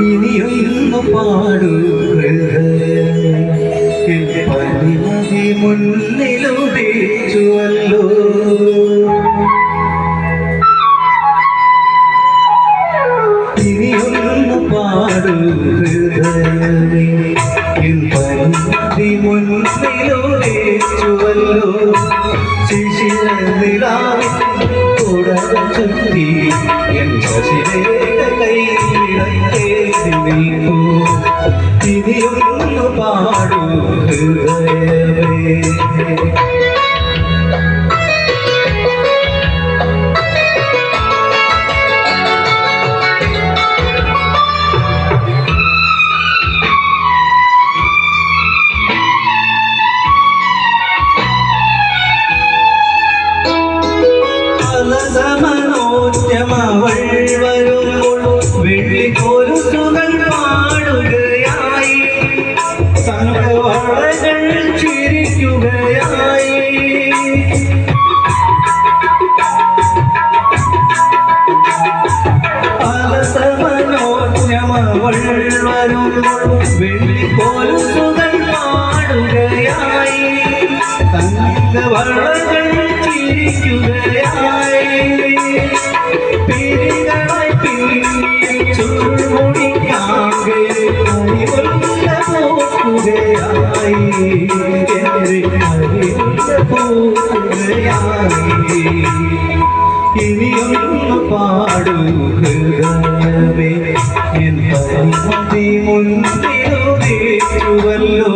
ഇനിയൊന്നു പാടൂ പനിമതി മുന്നിലുദിച്ചുവല്ലോ. ഇനിയൊന്നു പാടൂ പനിമതി മുന്നിലുദിച്ചുവല്ലോ. ശിശിരനിലാവിൻ കുടവ ചുറ്റി എൻ ശശിരേഖ കൈയിടക്കേറി നിൽക്കൂ. ഇനിയൊന്നു പാടൂ ഹൃദയമേ. മനോജ്ഞമവൾ വരുമ്പോൾ വെള്ളിക്കൊലുസുകൾ പാടുകയായി, സംഘവളകൾ ചിരിക്കുകയായി. മനോജ്ഞമവൾ വരുമ്പോൾ വെള്ളിക്കൊലുസുകൾ പാടുകയായി, സംഘവളകൾ ചിരിക്കുകയായി. പിരികളായി പിന്നിൽ ചുരുമുടിക്കാകെ കരിവല്ല പോക്കുകയായി, കരിവല്ല പോക്കുകയായി. ഇനിയൊന്നു പാടൂ ഹൃദയമേ, എൻ പനിമതി മുന്നിലുദിച്ചുവല്ലോ.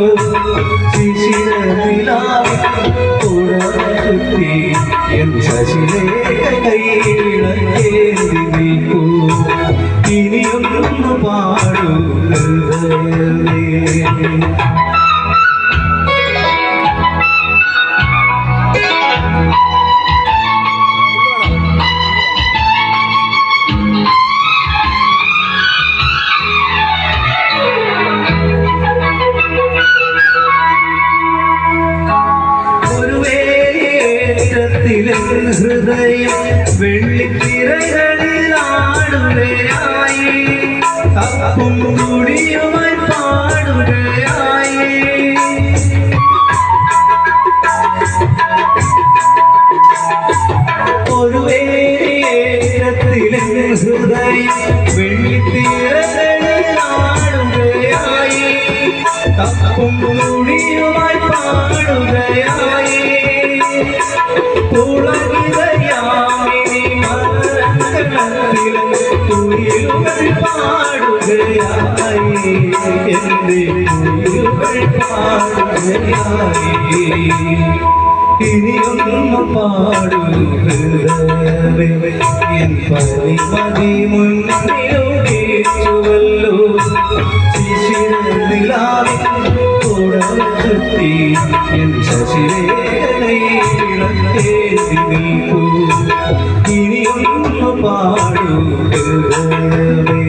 ശിശിരനിലാവിൻ കുടവ ചുറ്റി എൻ ശശിരേഖ കൈയിടക്കേറി നിൽക്കൂ. ഇനിയൊന്നു പാടൂ ഹൃദയമേ. ഹൃദയം വെള്ളിത്തിരകളിലാടുകയായി, തപ്പും കുടിയുമായി പാടുകയായി. ഒരു വേലിയേറ്റത്തിലെ ഹൃദയം വെള്ളിത്തിരകളിലാടുകയായി, തപ്പും കുടിയുമായി പാടുകയായി. പുളകിതയാമിനി മരക്കണത്തിലെ കുയിലുകൾ പാടുകയായി, എന്റെ കുയിലുകൾ പാടുകയായി. ഇനിയൊന്നു പാടൂ ഹൃദയമേ, എൻ പനിമതി മുന്നിലുദിച്ചുവല്ലോ. ശിശിരനിലാവിൻ കുടവ ചുറ്റി എൻ ശശിരേഖ കൈയിടക്കേറി നിൽക്കൂ. ഇനിയൊന്നു പാടൂ ഹൃദയമേ.